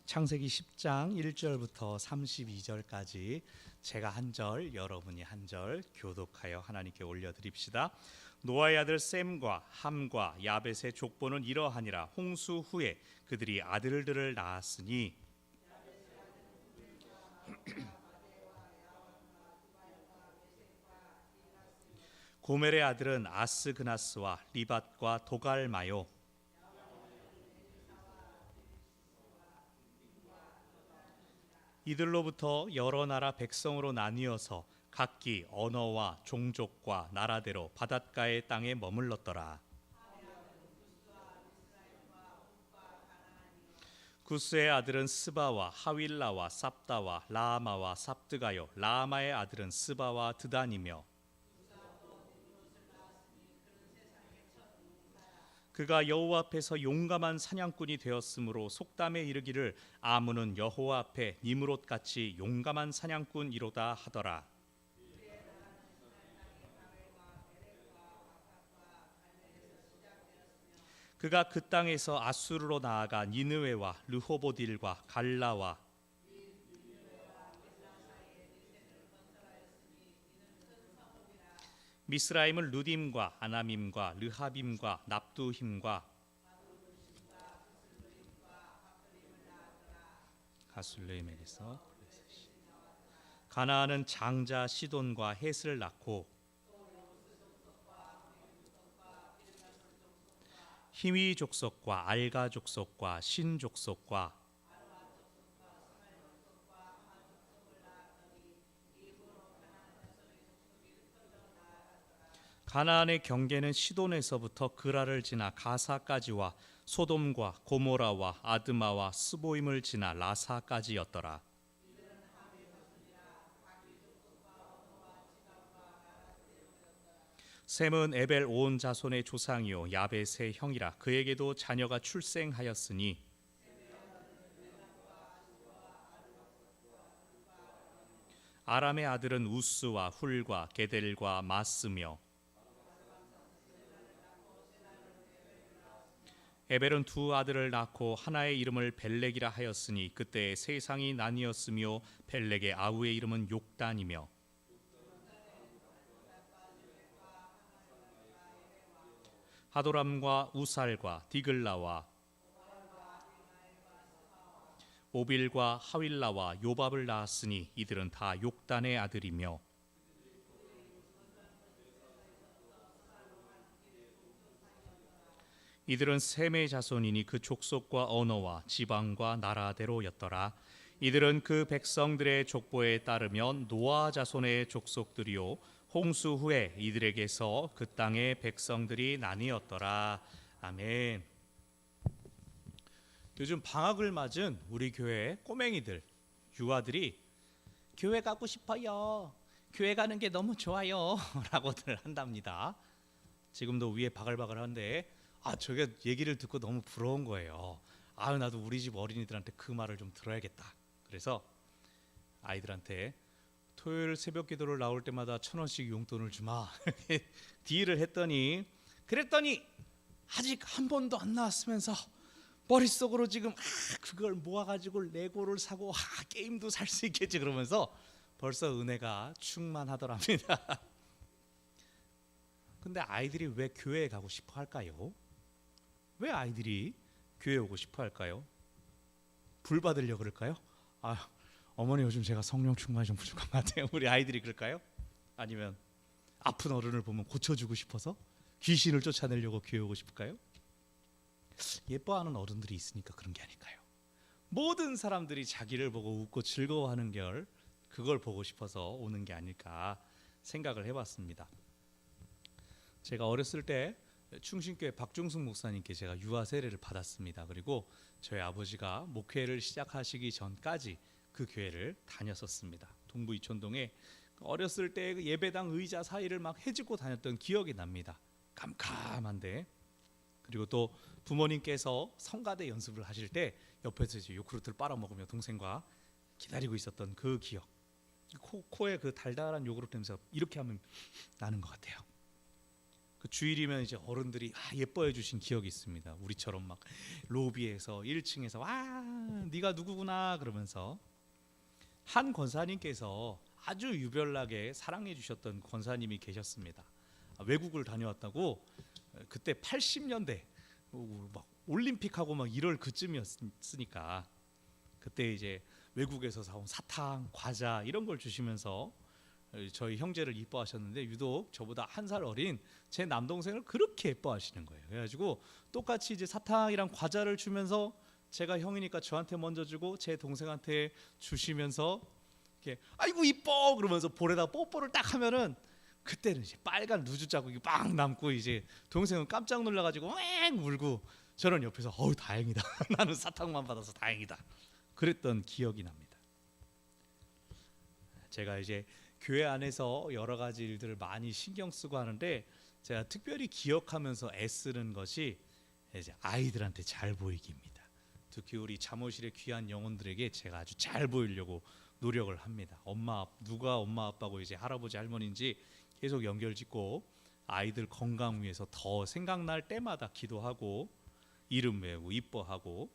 창세기 10장 1절부터 32절까지 제가 한 절, 여러분이 한 절 교독하여 하나님께 올려드립시다. 노아의 아들 셈과 함과 야벳의 족보는 이러하니라. 홍수 후에 그들이 아들들을 낳았으니 고멜의 아들은 아스그나스와 리밧과 도갈마요. 이들로부터 여러 나라 백성으로 나뉘어서 각기 언어와 종족과 나라대로 바닷가의 땅에 머물렀더라. 구스의 아들은 스바와 하윌라와 삽다와 라마와 삽드가요. 라마의 아들은 스바와 드단이며 그가 여호와 앞에서 용감한 사냥꾼이 되었으므로 속담에 이르기를 아문은 여호와 앞에 니므롯같이 용감한 사냥꾼이로다 하더라. 그가 그 땅에서 아수르로 나아가 니느웨와 르호보딜과 갈라와 미스라임을 루딤과 아남임과 르하빔과 납두힘과 가술레임에게서 가나안은 장자 시돈과 헷을 낳고 히위 족속과 알가 족속과 신 족속과 가나안의 경계는 시돈에서부터 그라를 지나 가사까지와 소돔과 고모라와 아드마와 스보임을 지나 라사까지였더라. 셈은 에벨 온 자손의 조상이요 야벳의 형이라. 그에게도 자녀가 출생하였으니 아람의 아들은 우스와 훌과 게델과 마스며 에벨은 두 아들을 낳고 하나의 이름을 벨렉이라 하였으니 그때 세상이 나뉘었으며 벨렉의 아우의 이름은 욕단이며 하도람과 우살과 디글라와 오빌과 하윌라와 요밥을 낳았으니 이들은 다 욕단의 아들이며 이들은 셈의 자손이니 그 족속과 언어와 지방과 나라대로였더라. 이들은 그 백성들의 족보에 따르면 노아 자손의 족속들이요 홍수 후에 이들에게서 그 땅의 백성들이 나뉘었더라. 아멘. 요즘 방학을 맞은 우리 교회 꼬맹이들, 유아들이 교회 가고 싶어요. 교회 가는 게 너무 좋아요. 라고들 한답니다. 지금도 위에 바글바글한데 저게 얘기를 듣고 너무 부러운 거예요. 나도 우리 집 어린이들한테 그 말을 좀 들어야겠다. 그래서 아이들한테 토요일 새벽 기도를 나올 때마다 1,000원씩 용돈을 주마. 딜을 했더니 그랬더니 아직 한 번도 안 나왔으면서 머릿속으로 지금 그걸 모아가지고 레고를 사고 게임도 살 수 있겠지 그러면서 벌써 은혜가 충만하더랍니다. 근데 아이들이 왜 교회에 가고 싶어 할까요? 왜 아이들이 교회에 오고 싶어 할까요? 불 받으려고 그럴까요? 어머니 요즘 제가 성령 충만이 좀 부족한 것 같아요. 우리 아이들이 그럴까요? 아니면 아픈 어른을 보면 고쳐주고 싶어서 귀신을 쫓아내려고 교회 오고 싶을까요? 예뻐하는 어른들이 있으니까 그런 게 아닐까요? 모든 사람들이 자기를 보고 웃고 즐거워하는 그걸 보고 싶어서 오는 게 아닐까 생각을 해봤습니다. 제가 어렸을 때 충신교회 박중숙 목사님께 제가 유아 세례를 받았습니다. 그리고 저희 아버지가 목회를 시작하시기 전까지 그 교회를 다녔었습니다. 동부 이촌동에 어렸을 때 그 예배당 의자 사이를 막 헤집고 다녔던 기억이 납니다. 깜깜한데. 그리고 또 부모님께서 성가대 연습을 하실 때 옆에서 이제 요구르트를 빨아먹으며 동생과 기다리고 있었던 그 기억. 코에 그 달달한 요구르트 냄새가 이렇게 하면 나는 것 같아요. 그 주일이면 이제 어른들이 예뻐해 주신 기억이 있습니다. 우리처럼 막 로비에서 1층에서 와 네가 누구구나 그러면서 한 권사님께서 아주 유별나게 사랑해 주셨던 권사님이 계셨습니다. 외국을 다녀왔다고. 그때 80년대 막 올림픽하고 막 이럴 그쯤이었으니까 그때 이제 외국에서 사온 사탕, 과자 이런 걸 주시면서 저희 형제를 이뻐하셨는데 유독 저보다 한 살 어린 제 남동생을 그렇게 예뻐하시는 거예요. 그래가지고 똑같이 이제 사탕이랑 과자를 주면서 제가 형이니까 저한테 먼저 주고 제 동생한테 주시면서 이렇게 아이고 이뻐 그러면서 볼에다 뽀뽀를 딱 하면은 그때는 이제 빨간 루즈 자국이 빵 남고 이제 동생은 깜짝 놀라가지고 왱 울고 저는 옆에서 다행이다 나는 사탕만 받아서 다행이다 그랬던 기억이 납니다. 제가 이제 교회 안에서 여러 가지 일들을 많이 신경 쓰고 하는데 제가 특별히 기억하면서 애쓰는 것이 이제 아이들한테 잘 보이기입니다. 특히 우리 잠옷실의 귀한 영혼들에게 제가 아주 잘 보이려고 노력을 합니다. 누가 엄마 아빠고 이제 할아버지 할머니인지 계속 연결짓고 아이들 건강 위해서 더 생각날 때마다 기도하고 이름 외우고 이뻐하고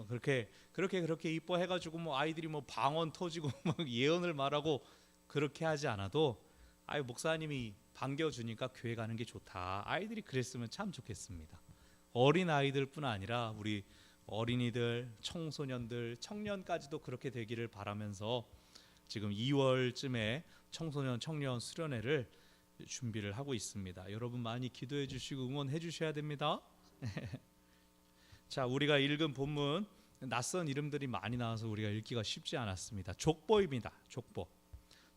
그렇게 이뻐해가지고 뭐 아이들이 뭐 방언 터지고 막 예언을 말하고 그렇게 하지 않아도 목사님이 반겨주니까 교회 가는 게 좋다. 아이들이 그랬으면 참 좋겠습니다. 어린 아이들뿐 아니라 우리 어린이들, 청소년들, 청년까지도 그렇게 되기를 바라면서 지금 2월쯤에 청소년 청년 수련회를 준비를 하고 있습니다. 여러분 많이 기도해 주시고 응원해 주셔야 됩니다. 자, 우리가 읽은 본문 낯선 이름들이 많이 나와서 우리가 읽기가 쉽지 않았습니다. 족보입니다. 족보.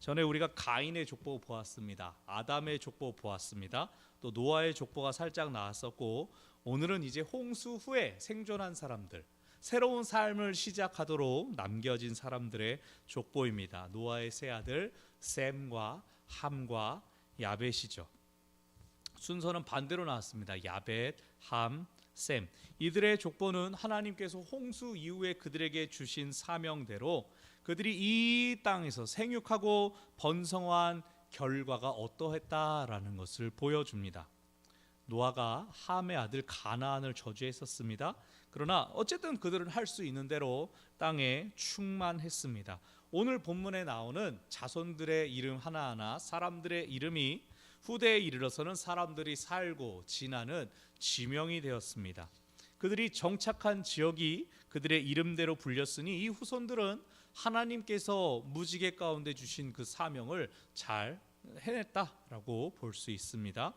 전에 우리가 가인의 족보 보았습니다. 아담의 족보 보았습니다. 또 노아의 족보가 살짝 나왔었고 오늘은 이제 홍수 후에 생존한 사람들, 새로운 삶을 시작하도록 남겨진 사람들의 족보입니다. 노아의 세 아들 셈과 함과 야벳이죠. 순서는 반대로 나왔습니다. 야벳, 함, 셈. 이들의 족보는 하나님께서 홍수 이후에 그들에게 주신 사명대로 그들이 이 땅에서 생육하고 번성한 결과가 어떠했다라는 것을 보여줍니다. 노아가 함의 아들 가나안을 저주했었습니다. 그러나 어쨌든 그들은 할 수 있는 대로 땅에 충만했습니다. 오늘 본문에 나오는 자손들의 이름 하나하나 사람들의 이름이 후대에 이르러서는 사람들이 살고 지나는 지명이 되었습니다. 그들이 정착한 지역이 그들의 이름대로 불렸으니 이 후손들은 하나님께서 무지개 가운데 주신 그 사명을 잘 해냈다라고 볼 수 있습니다.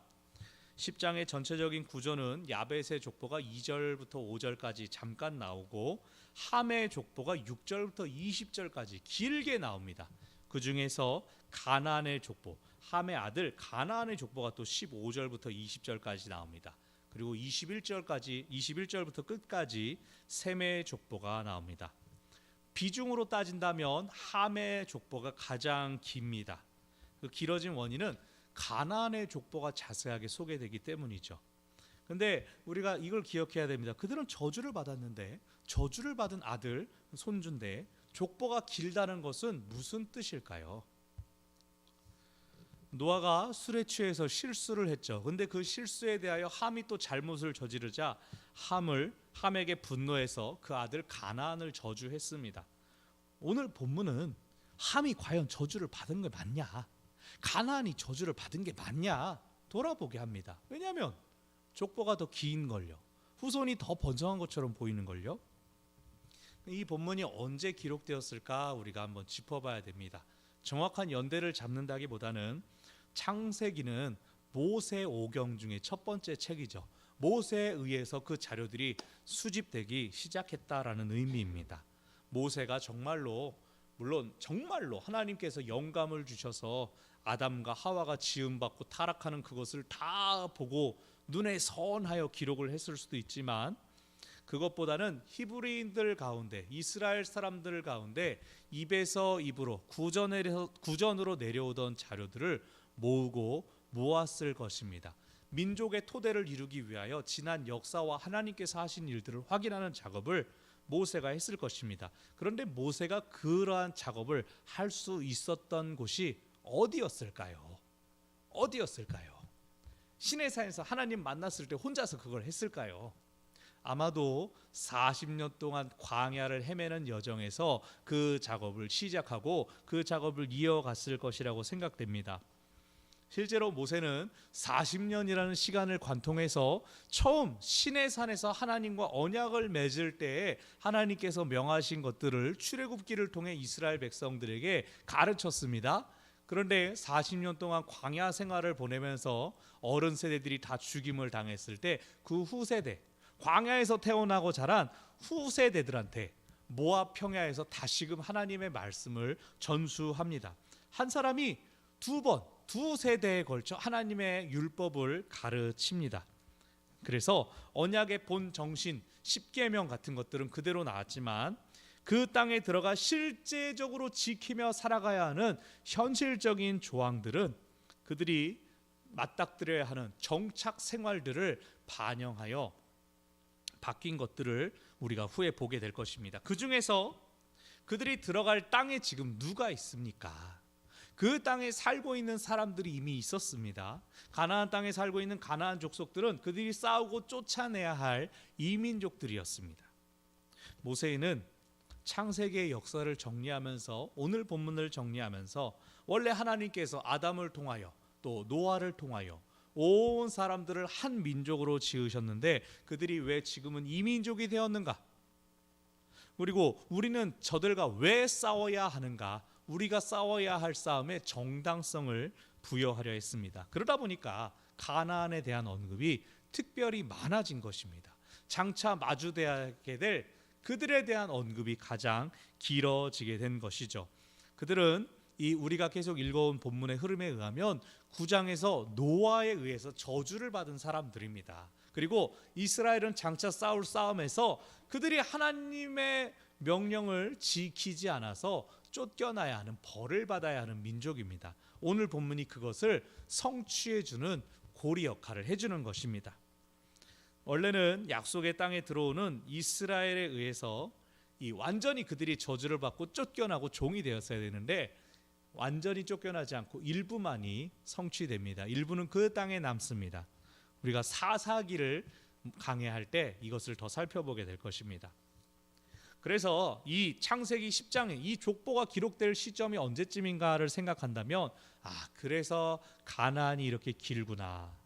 10장의 전체적인 구조는 야벳의 족보가 2절부터 5절까지 잠깐 나오고 함의 족보가 6절부터 20절까지 길게 나옵니다. 그 중에서 가나안의 족보, 함의 아들 가나안의 족보가 또 15절부터 20절까지 나옵니다. 그리고 21절부터 끝까지 셈의 족보가 나옵니다. 비중으로 따진다면 함의 족보가 가장 깁니다. 그 길어진 원인은 가나안의 족보가 자세하게 소개되기 때문이죠. 근데 우리가 이걸 기억해야 됩니다. 그들은 저주를 받았는데 저주를 받은 아들 손주인데 족보가 길다는 것은 무슨 뜻일까요? 노아가 술에 취해서 실수를 했죠. 근데 그 실수에 대하여 함이 또 잘못을 저지르자 함에게 분노해서 그 아들 가나안을 저주했습니다. 오늘 본문은 함이 과연 저주를 받은 게 맞냐? 가나안이 저주를 받은 게 맞냐? 돌아보게 합니다. 왜냐하면 족보가 더 긴 걸요. 후손이 더 번성한 것처럼 보이는 걸요. 이 본문이 언제 기록되었을까 우리가 한번 짚어봐야 됩니다. 정확한 연대를 잡는다기보다는 창세기는 모세 오경 중에 첫 번째 책이죠. 모세에 의해서 그 자료들이 수집되기 시작했다라는 의미입니다. 모세가 정말로 하나님께서 영감을 주셔서 아담과 하와가 지음받고 타락하는 그것을 다 보고 눈에 선하여 기록을 했을 수도 있지만 그것보다는 히브리인들 가운데 이스라엘 사람들 가운데 입에서 입으로 구전으로 내려오던 자료들을 모으고 모았을 것입니다. 민족의 토대를 이루기 위하여 지난 역사와 하나님께서 하신 일들을 확인하는 작업을 모세가 했을 것입니다. 그런데 모세가 그러한 작업을 할 수 있었던 곳이 어디였을까요? 시내산에서 하나님 만났을 때 혼자서 그걸 했을까요? 아마도 40년 동안 광야를 헤매는 여정에서 그 작업을 시작하고 그 작업을 이어갔을 것이라고 생각됩니다. 실제로 모세는 40년이라는 시간을 관통해서 처음 시내산에서 하나님과 언약을 맺을 때에 하나님께서 명하신 것들을 출애굽기를 통해 이스라엘 백성들에게 가르쳤습니다. 그런데 40년 동안 광야 생활을 보내면서 어른 세대들이 다 죽임을 당했을 때 그 후세대, 광야에서 태어나고 자란 후세대들한테 모압 평야에서 다시금 하나님의 말씀을 전수합니다. 한 사람이 두 세대에 걸쳐 하나님의 율법을 가르칩니다. 그래서 언약의 본 정신, 십계명 같은 것들은 그대로 나왔지만 그 땅에 들어가 실제적으로 지키며 살아가야 하는 현실적인 조항들은 그들이 맞닥뜨려야 하는 정착 생활들을 반영하여 바뀐 것들을 우리가 후에 보게 될 것입니다. 그 중에서 그들이 들어갈 땅에 지금 누가 있습니까? 그 땅에 살고 있는 사람들이 이미 있었습니다. 가나안 땅에 살고 있는 가나안 족속들은 그들이 싸우고 쫓아내야 할 이민족들이었습니다. 모세는 창세기의 역사를 정리하면서 오늘 본문을 정리하면서 원래 하나님께서 아담을 통하여 또 노아를 통하여 온 사람들을 한 민족으로 지으셨는데 그들이 왜 지금은 이민족이 되었는가? 그리고 우리는 저들과 왜 싸워야 하는가? 우리가 싸워야 할 싸움에 정당성을 부여하려 했습니다. 그러다 보니까 가나안에 대한 언급이 특별히 많아진 것입니다. 장차 마주대하게 될 그들에 대한 언급이 가장 길어지게 된 것이죠. 그들은 이 우리가 계속 읽어온 본문의 흐름에 의하면 9장에서 노아에 의해서 저주를 받은 사람들입니다. 그리고 이스라엘은 장차 싸울 싸움에서 그들이 하나님의 명령을 지키지 않아서 쫓겨나야 하는 벌을 받아야 하는 민족입니다. 오늘 본문이 그것을 성취해주는 고리 역할을 해주는 것입니다. 원래는 약속의 땅에 들어오는 이스라엘에 의해서 완전히 그들이 저주를 받고 쫓겨나고 종이 되었어야 되는데 완전히 쫓겨나지 않고 일부만이 성취됩니다. 일부는 그 땅에 남습니다. 우리가 사사기를 강해할 때 이것을 더 살펴보게 될 것입니다. 그래서 이 창세기 10장에 이 족보가 기록될 시점이 언제쯤인가를 생각한다면 그래서 가나안이 이렇게 길구나,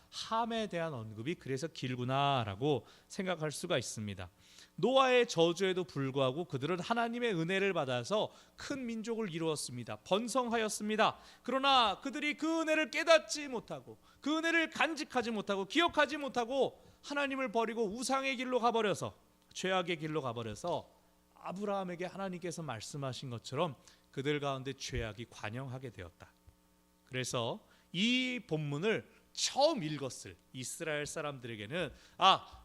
함에 대한 언급이 그래서 길구나라고 생각할 수가 있습니다. 노아의 저주에도 불구하고 그들은 하나님의 은혜를 받아서 큰 민족을 이루었습니다. 번성하였습니다. 그러나 그들이 그 은혜를 깨닫지 못하고 그 은혜를 간직하지 못하고 기억하지 못하고 하나님을 버리고 우상의 길로 가버려서 죄악의 길로 가버려서 아브라함에게 하나님께서 말씀하신 것처럼 그들 가운데 죄악이 관영하게 되었다. 그래서 이 본문을 처음 읽었을 이스라엘 사람들에게는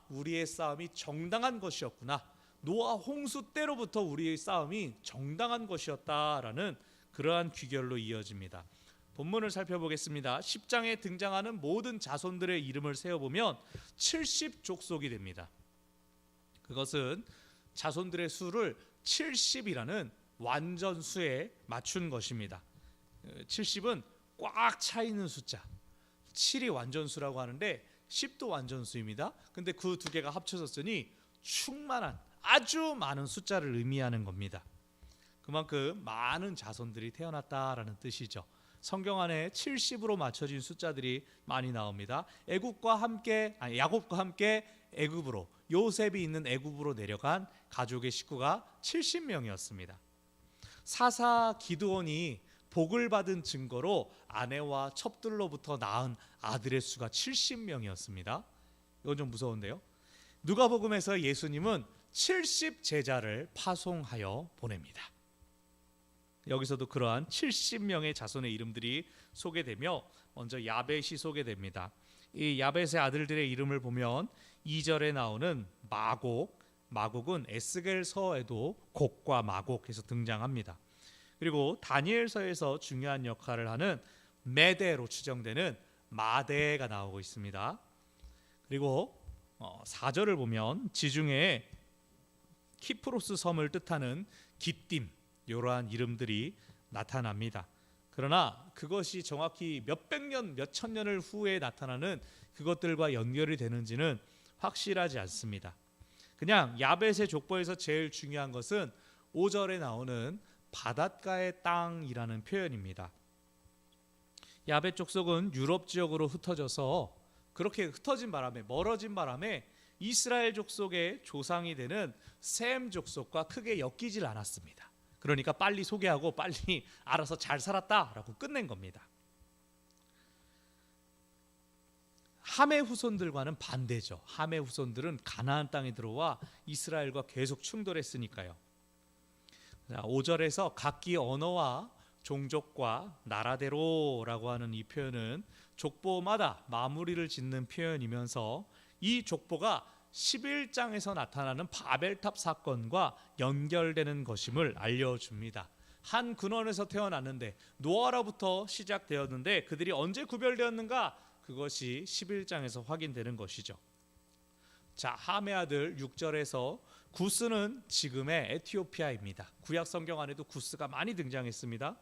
우리의 싸움이 정당한 것이었구나, 노아 홍수 때로부터 우리의 싸움이 정당한 것이었다라는 그러한 귀결로 이어집니다. 본문을 살펴보겠습니다. 10장에 등장하는 모든 자손들의 이름을 세어보면 70족속이 됩니다. 그것은 자손들의 수를 70이라는 완전수에 맞춘 것입니다. 70은 꽉 차 있는 숫자, 7이 완전수라고 하는데 10도 완전수입니다. 근데 그 두 개가 합쳐졌으니 충만한 아주 많은 숫자를 의미하는 겁니다. 그만큼 많은 자손들이 태어났다라는 뜻이죠. 성경 안에 70으로 맞춰진 숫자들이 많이 나옵니다. 야곱과 함께 애굽으로, 요셉이 있는 애굽으로 내려간 가족의 식구가 70명이었습니다. 사사 기드온이 복을 받은 증거로 아내와 첩들로부터 낳은 아들의 수가 70명이었습니다. 이건 좀 무서운데요. 누가복음에서 예수님은 70 제자를 파송하여 보냅니다. 여기서도 그러한 70명의 자손의 이름들이 소개되며 먼저 야벳이 소개됩니다. 이 야벳의 아들들의 이름을 보면 2절에 나오는 마곡은 에스겔서에도 곡과 마곡해서 등장합니다. 그리고 다니엘서에서 중요한 역할을 하는 메대로 추정되는 마대가 나오고 있습니다. 그리고 4절을 보면 지중해에 키프로스 섬을 뜻하는 기띔, 이러한 이름들이 나타납니다. 그러나 그것이 정확히 몇백 년, 몇천 년을 후에 나타나는 그것들과 연결이 되는지는 확실하지 않습니다. 그냥 야벳의 족보에서 제일 중요한 것은 5절에 나오는 바닷가의 땅이라는 표현입니다. 야벳 족속은 유럽 지역으로 흩어져서 그렇게 흩어진 바람에, 멀어진 바람에 이스라엘 족속의 조상이 되는 셈 족속과 크게 엮이질 않았습니다. 그러니까 빨리 소개하고 빨리 알아서 잘 살았다라고 끝낸 겁니다. 함의 후손들과는 반대죠. 함의 후손들은 가나안 땅에 들어와 이스라엘과 계속 충돌했으니까요. 5절에서 각기 언어와 종족과 나라대로라고 하는 이 표현은 족보마다 마무리를 짓는 표현이면서 이 족보가 11장에서 나타나는 바벨탑 사건과 연결되는 것임을 알려줍니다. 한 근원에서 태어났는데 노아로부터 시작되었는데 그들이 언제 구별되었는가? 그것이 11장에서 확인되는 것이죠. 자, 함의 아들 6절에서 구스는 지금의 에티오피아입니다. 구약 성경 안에도 구스가 많이 등장했습니다.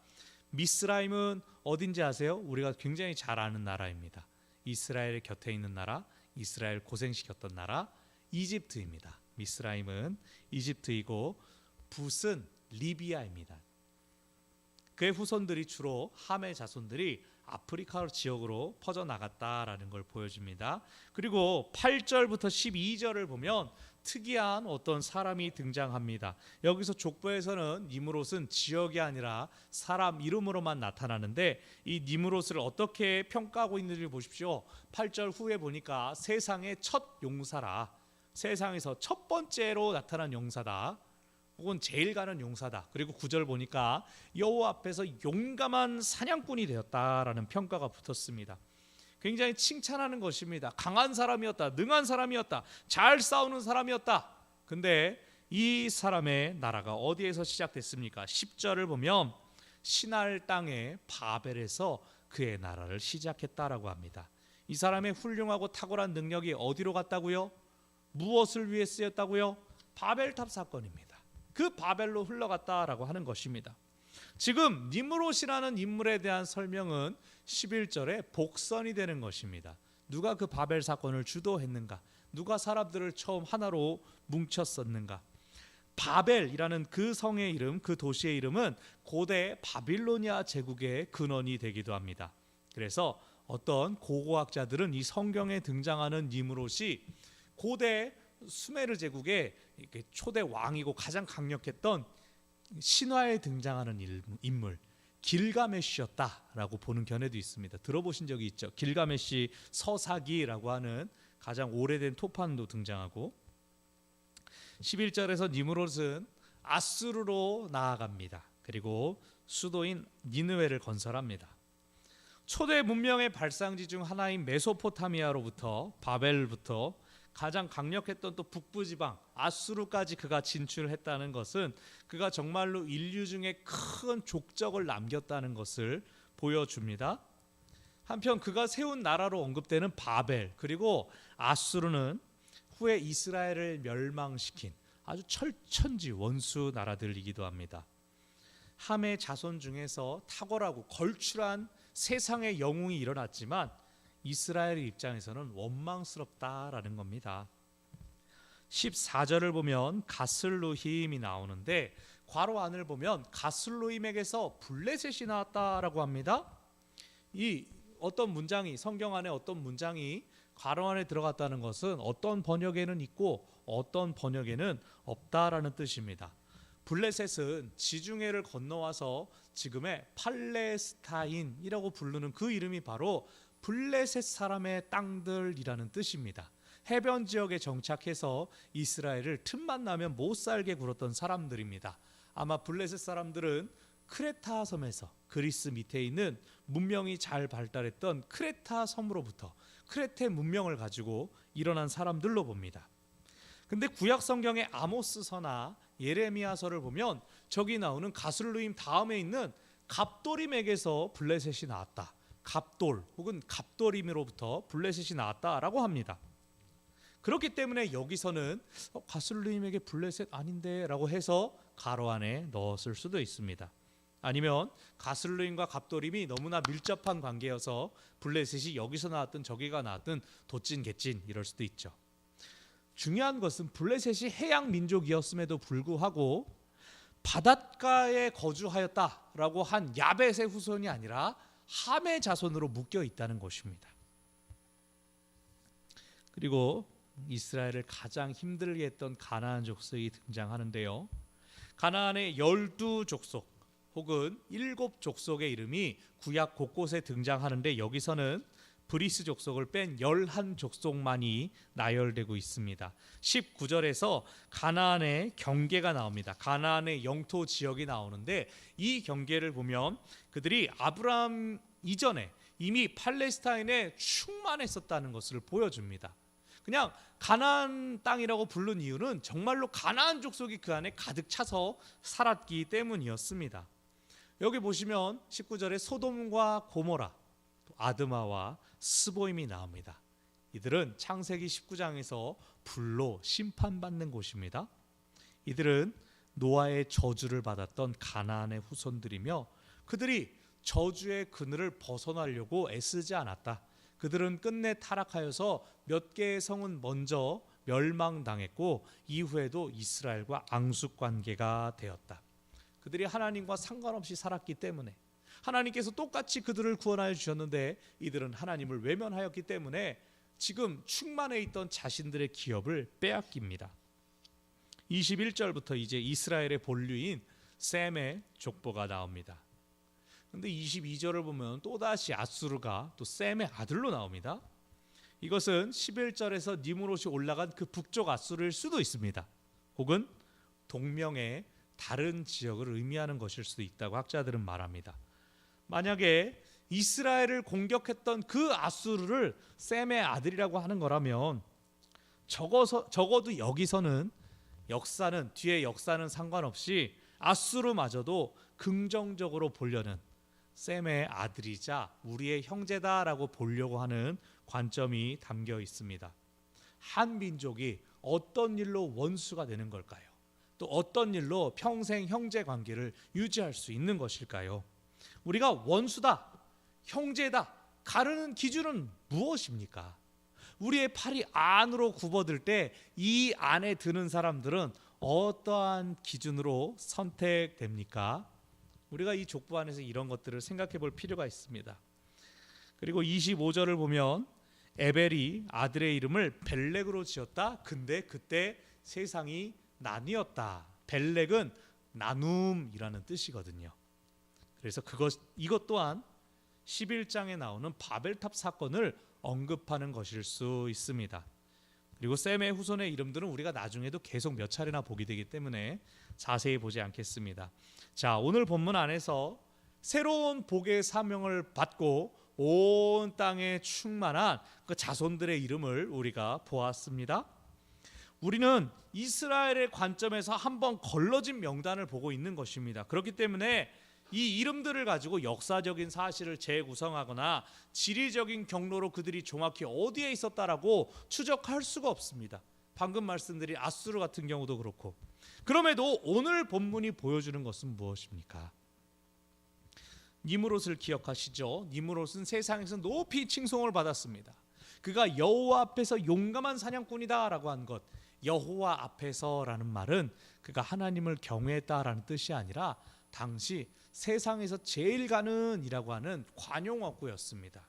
미스라임은 어딘지 아세요? 우리가 굉장히 잘 아는 나라입니다. 이스라엘 곁에 있는 나라, 이스라엘 고생시켰던 나라 이집트입니다. 미스라임은 이집트이고 붓은 리비아입니다. 그의 후손들이 주로 함의 자손들이 아프리카 지역으로 퍼져나갔다라는 걸 보여줍니다. 그리고 8절부터 12절을 보면 특이한 어떤 사람이 등장합니다. 여기서 족보에서는 니므롯은 지역이 아니라 사람 이름으로만 나타나는데 이 니므롯을 어떻게 평가하고 있는지 보십시오. 8절 후에 보니까 세상의 첫 용사라, 세상에서 첫 번째로 나타난 용사다, 혹은 제일 가는 용사다. 그리고 9절 보니까 여호와 앞에서 용감한 사냥꾼이 되었다라는 평가가 붙었습니다. 굉장히 칭찬하는 것입니다. 강한 사람이었다, 능한 사람이었다, 잘 싸우는 사람이었다. 근데 이 사람의 나라가 어디에서 시작됐습니까? 10절을 보면 시날 땅의 바벨에서 그의 나라를 시작했다라고 합니다. 이 사람의 훌륭하고 탁월한 능력이 어디로 갔다고요? 무엇을 위해 쓰였다고요? 바벨탑 사건입니다. 그 바벨로 흘러갔다라고 하는 것입니다. 지금 니므롯이라는 인물에 대한 설명은 11절에 복선이 되는 것입니다. 누가 그 바벨 사건을 주도했는가? 누가 사람들을 처음 하나로 뭉쳤었는가? 바벨이라는 그 성의 이름, 그 도시의 이름은 고대 바빌로니아 제국의 근원이 되기도 합니다. 그래서 어떤 고고학자들은 이 성경에 등장하는 니므롯이 고대 수메르 제국의 초대 왕이고 가장 강력했던 신화에 등장하는 인물 길가메시였다라고 보는 견해도 있습니다. 들어보신 적이 있죠? 길가메시 서사기라고 하는 가장 오래된 토판도 등장하고 11절에서 니므롯은 아수르로 나아갑니다. 그리고 수도인 니느웨를 건설합니다. 초대 문명의 발상지 중 하나인 메소포타미아로부터 바벨부터 가장 강력했던 또 북부지방 아수르까지 그가 진출했다는 것은 그가 정말로 인류 중에 큰 족적을 남겼다는 것을 보여줍니다. 한편 그가 세운 나라로 언급되는 바벨 그리고 아수르는 후에 이스라엘을 멸망시킨 아주 철천지 원수 나라들이기도 합니다. 함의 자손 중에서 탁월하고 걸출한 세상의 영웅이 일어났지만 이스라엘의 입장에서는 원망스럽다라는 겁니다. 14절을 보면 가슬루힘이 나오는데 괄호 안을 보면 가슬루힘에게서 블레셋이 나왔다라고 합니다. 이 어떤 문장이 성경 안에 어떤 문장이 괄호 안에 들어갔다는 것은 어떤 번역에는 있고 어떤 번역에는 없다라는 뜻입니다. 블레셋은 지중해를 건너와서 지금의 팔레스타인이라고 부르는 그 이름이 바로 블레셋 사람의 땅들이라는 뜻입니다. 해변 지역에 정착해서 이스라엘을 틈만 나면 못 살게 굴었던 사람들입니다. 아마 블레셋 사람들은 크레타 섬에서 그리스 밑에 있는 문명이 잘 발달했던 크레타 섬으로부터 크레테 문명을 가지고 일어난 사람들로 봅니다. 근데 구약 성경의 아모스서나 예레미야서를 보면 저기 나오는 가슬루임 다음에 있는 갑돌임에게서 블레셋이 나왔다. 갑돌 혹은 갑돌임으로부터 블레셋이 나왔다라고 합니다. 그렇기 때문에 여기서는 가슬루임에게 블레셋 아닌데 라고 해서 가로 안에 넣었을 수도 있습니다. 아니면 가슬루임과 갑돌림이 너무나 밀접한 관계여서 블레셋이 여기서 나왔든 저기가 나왔든 도찐 개찐 이럴 수도 있죠. 중요한 것은 블레셋이 해양 민족이었음에도 불구하고 바닷가에 거주하였다라고 한 야벳의 후손이 아니라 함의 자손으로 묶여 있다는 것입니다. 그리고 이스라엘을 가장 힘들게 했던 가나안 족속이 등장하는데요. 가나안의 12족속 혹은 7족속의 이름이 구약 곳곳에 등장하는데 여기서는 브리스 족속을 뺀 11족속만이 나열되고 있습니다. 19절에서 가나안의 경계가 나옵니다. 가나안의 영토 지역이 나오는데 이 경계를 보면 그들이 아브라함 이전에 이미 팔레스타인에 충만했었다는 것을 보여줍니다. 그냥 가나안 땅이라고 부른 이유는 정말로 가나안 족속이 그 안에 가득 차서 살았기 때문이었습니다. 여기 보시면 19절에 소돔과 고모라, 아드마와 스보임이 나옵니다. 이들은 창세기 19장에서 불로 심판받는 곳입니다. 이들은 노아의 저주를 받았던 가나안의 후손들이며 그들이 저주의 그늘을 벗어나려고 애쓰지 않았다. 그들은 끝내 타락하여서 몇 개의 성은 먼저 멸망당했고 이후에도 이스라엘과 앙숙관계가 되었다. 그들이 하나님과 상관없이 살았기 때문에 하나님께서 똑같이 그들을 구원하여 주셨는데 이들은 하나님을 외면하였기 때문에 지금 충만해 있던 자신들의 기업을 빼앗깁니다. 21절부터 이제 이스라엘의 본류인 셈의 족보가 나옵니다. 그런데 22절을 보면 또다시 아수르가 또 셈의 아들로 나옵니다. 이것은 11절에서 니므롯이 올라간 그 북쪽 아수르일 수도 있습니다. 혹은 동명의 다른 지역을 의미하는 것일 수도 있다고 학자들은 말합니다. 만약에 이스라엘을 공격했던 그 아수르를 셈의 아들이라고 하는 거라면 적어도 여기서는 역사는 뒤에 역사는 상관없이 아수르마저도 긍정적으로 보려는 셈의 아들이자 우리의 형제다라고 보려고 하는 관점이 담겨 있습니다. 한 민족이 어떤 일로 원수가 되는 걸까요? 또 어떤 일로 평생 형제 관계를 유지할 수 있는 것일까요? 우리가 원수다, 형제다 가르는 기준은 무엇입니까? 우리의 팔이 안으로 굽어들 때 이 안에 드는 사람들은 어떠한 기준으로 선택됩니까? 우리가 이 족보 안에서 이런 것들을 생각해 볼 필요가 있습니다. 그리고 25절을 보면 에벨이 아들의 이름을 벨렉으로 지었다. 근데 그때 세상이 나뉘었다. 벨렉은 나눔이라는 뜻이거든요. 그래서 이것 또한 11장에 나오는 바벨탑 사건을 언급하는 것일 수 있습니다. 그리고 셈의 후손의 이름들은 우리가 나중에도 계속 몇 차례나 보게 되기 때문에 자세히 보지 않겠습니다. 자, 오늘 본문 안에서 새로운 복의 사명을 받고 온 땅에 충만한 그 자손들의 이름을 우리가 보았습니다. 우리는 이스라엘의 관점에서 한번 걸러진 명단을 보고 있는 것입니다. 그렇기 때문에 이 이름들을 가지고 역사적인 사실을 재구성하거나 지리적인 경로로 그들이 정확히 어디에 있었다라고 추적할 수가 없습니다. 방금 말씀드린 아수르 같은 경우도 그렇고. 그럼에도 오늘 본문이 보여주는 것은 무엇입니까? 니므롯을 기억하시죠? 니므롯은 세상에서 높이 칭송을 받았습니다. 그가 여호와 앞에서 용감한 사냥꾼이다라고 한 것, 여호와 앞에서라는 말은 그가 하나님을 경외했다라는 뜻이 아니라 당시 세상에서 제일 가는이라고 하는 관용어구였습니다.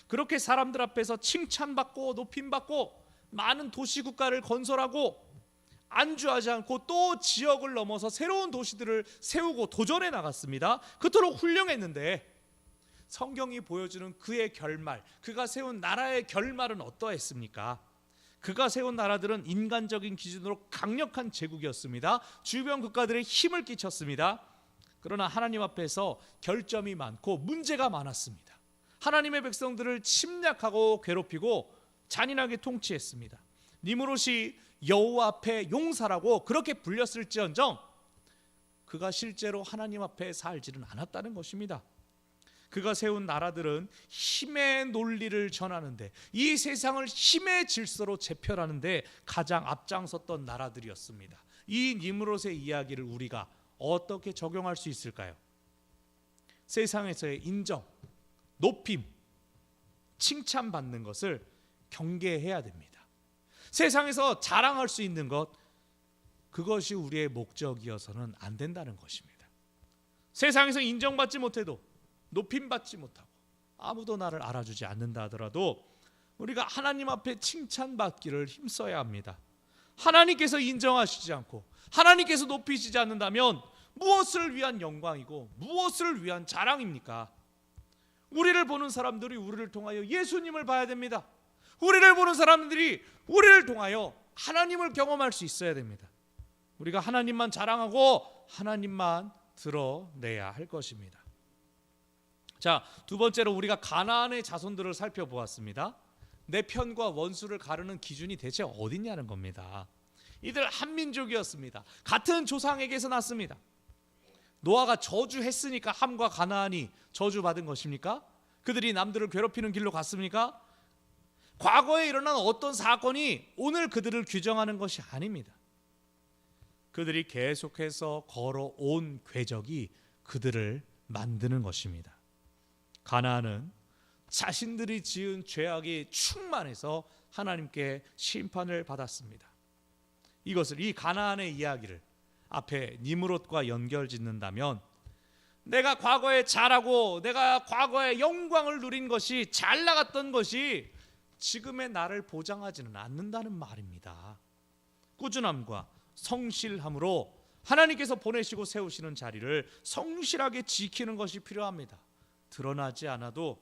그렇게 사람들 앞에서 칭찬받고 높임받고 많은 도시국가를 건설하고 안주하지 않고 또 지역을 넘어서 새로운 도시들을 세우고 도전해 나갔습니다. 그토록 훌륭했는데 성경이 보여주는 그의 결말, 그가 세운 나라의 결말은 어떠했습니까? 그가 세운 나라들은 인간적인 기준으로 강력한 제국이었습니다. 주변 국가들의 힘을 끼쳤습니다. 그러나 하나님 앞에서 결점이 많고 문제가 많았습니다. 하나님의 백성들을 침략하고 괴롭히고 잔인하게 통치했습니다. 니므롯이 여호와 앞에 용사라고 그렇게 불렸을지언정 그가 실제로 하나님 앞에 살지는 않았다는 것입니다. 그가 세운 나라들은 힘의 논리를 전하는데, 이 세상을 힘의 질서로 재편하는데 가장 앞장섰던 나라들이었습니다. 이 니므롯의 이야기를 우리가 어떻게 적용할 수 있을까요? 세상에서의 인정, 높임, 칭찬받는 것을 경계해야 됩니다. 세상에서 자랑할 수 있는 것, 그것이 우리의 목적이어서는 안 된다는 것입니다. 세상에서 인정받지 못해도, 높임받지 못하고 아무도 나를 알아주지 않는다 하더라도 우리가 하나님 앞에 칭찬받기를 힘써야 합니다. 하나님께서 인정하시지 않고 하나님께서 높이시지 않는다면 무엇을 위한 영광이고 무엇을 위한 자랑입니까? 우리를 보는 사람들이 우리를 통하여 예수님을 봐야 됩니다. 우리를 보는 사람들이 우리를 통하여 하나님을 경험할 수 있어야 됩니다. 우리가 하나님만 자랑하고 하나님만 드러내야 할 것입니다. 자, 두 번째로 우리가 가나안의 자손들을 살펴보았습니다. 내 편과 원수를 가르는 기준이 대체 어딨냐는 겁니다. 이들 한민족이었습니다. 같은 조상에게서 났습니다. 노아가 저주했으니까 함과 가나안이 저주받은 것입니까? 그들이 남들을 괴롭히는 길로 갔습니까? 과거에 일어난 어떤 사건이 오늘 그들을 규정하는 것이 아닙니다. 그들이 계속해서 걸어온 궤적이 그들을 만드는 것입니다. 가나안은 자신들이 지은 죄악이 충만해서 하나님께 심판을 받았습니다. 이 가나안의 이야기를 앞에 니므롯과 연결짓는다면 내가 과거에 잘하고 내가 과거에 영광을 누린 것이 잘 나갔던 것이 지금의 나를 보장하지는 않는다는 말입니다. 꾸준함과 성실함으로 하나님께서 보내시고 세우시는 자리를 성실하게 지키는 것이 필요합니다. 드러나지 않아도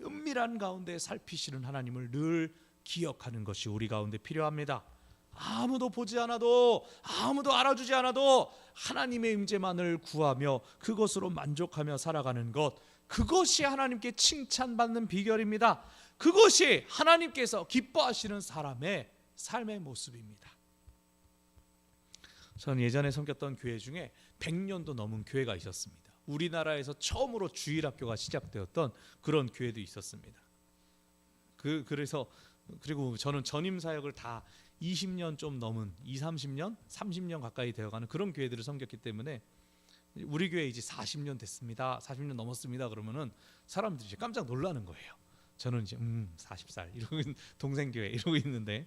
은밀한 가운데 살피시는 하나님을 늘 기억하는 것이 우리 가운데 필요합니다. 아무도 보지 않아도 아무도 알아주지 않아도 하나님의 임재만을 구하며 그것으로 만족하며 살아가는 것, 그것이 하나님께 칭찬받는 비결입니다. 그것이 하나님께서 기뻐하시는 사람의 삶의 모습입니다. 저는 예전에 섬겼던 교회 중에 100년도 넘은 교회가 있었습니다. 우리나라에서 처음으로 주일학교가 시작되었던 그런 교회도 있었습니다. 그리고 저는 전임 사역을 다 20년 좀 넘은 30년, 30년 가까이 되어가는 그런 교회들을 섬겼기 때문에 우리 교회 이제 40년 됐습니다, 40년 넘었습니다 그러면은 사람들이 이제 깜짝 놀라는 거예요. 저는 이제 40살 이러고 동생 교회 이러고 있는데,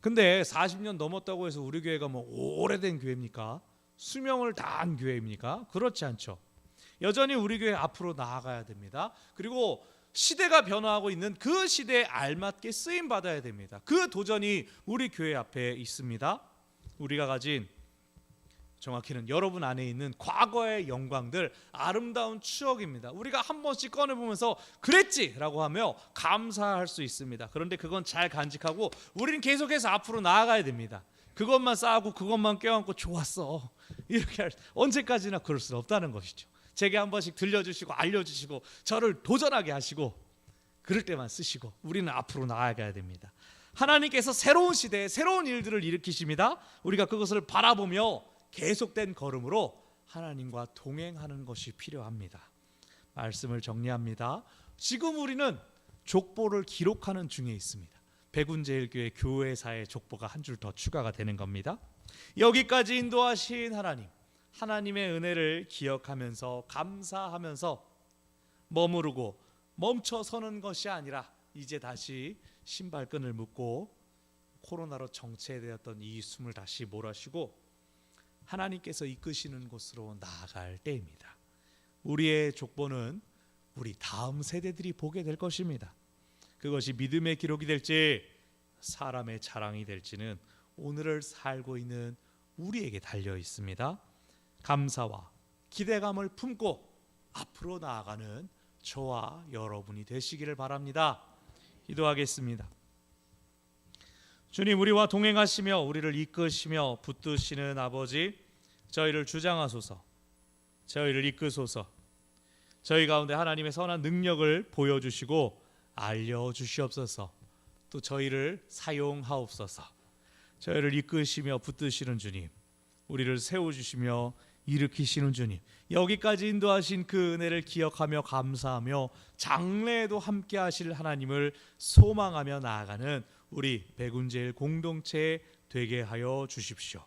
근데 40년 넘었다고 해서 우리 교회가 뭐 오래된 교회입니까? 수명을 다한 교회입니까? 그렇지 않죠. 여전히 우리 교회 앞으로 나아가야 됩니다. 그리고 시대가 변화하고 있는 그 시대에 알맞게 쓰임 받아야 됩니다. 그 도전이 우리 교회 앞에 있습니다. 우리가 가진, 정확히는 여러분 안에 있는 과거의 영광들, 아름다운 추억입니다. 우리가 한 번씩 꺼내보면서 그랬지라고 하며 감사할 수 있습니다. 그런데 그건 잘 간직하고 우리는 계속해서 앞으로 나아가야 됩니다. 그것만 쌓고 그것만 껴안고 좋았어 이렇게 언제까지나 그럴 수 없다는 것이죠. 제게 한 번씩 들려주시고 알려주시고 저를 도전하게 하시고 그럴 때만 쓰시고 우리는 앞으로 나아가야 됩니다. 하나님께서 새로운 시대에 새로운 일들을 일으키십니다. 우리가 그것을 바라보며 계속된 걸음으로 하나님과 동행하는 것이 필요합니다. 말씀을 정리합니다. 지금 우리는 족보를 기록하는 중에 있습니다. 백운제일교회 교회사의 족보가 한 줄 더 추가가 되는 겁니다. 여기까지 인도하신 하나님, 하나님의 은혜를 기억하면서 감사하면서 머무르고 멈춰서는 것이 아니라 이제 다시 신발끈을 묶고 코로나로 정체되었던 이 숨을 다시 몰아쉬고 하나님께서 이끄시는 곳으로 나아갈 때입니다. 우리의 족보는 우리 다음 세대들이 보게 될 것입니다. 그것이 믿음의 기록이 될지 사람의 자랑이 될지는 오늘을 살고 있는 우리에게 달려 있습니다. 감사와 기대감을 품고 앞으로 나아가는 저와 여러분이 되시기를 바랍니다. 기도하겠습니다. 주님, 우리와 동행하시며 우리를 이끄시며 붙드시는 아버지, 저희를 주장하소서, 저희를 이끄소서. 저희 가운데 하나님의 선한 능력을 보여주시고 알려주시옵소서. 또 저희를 사용하옵소서. 저희를 이끄시며 붙드시는 주님, 우리를 세워주시며 일으키시는 주님, 여기까지 인도하신 그 은혜를 기억하며 감사하며 장래에도 함께 하실 하나님을 소망하며 나아가는 우리 백운제일 공동체 되게 하여 주십시오.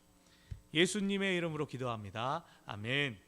예수님의 이름으로 기도합니다. 아멘.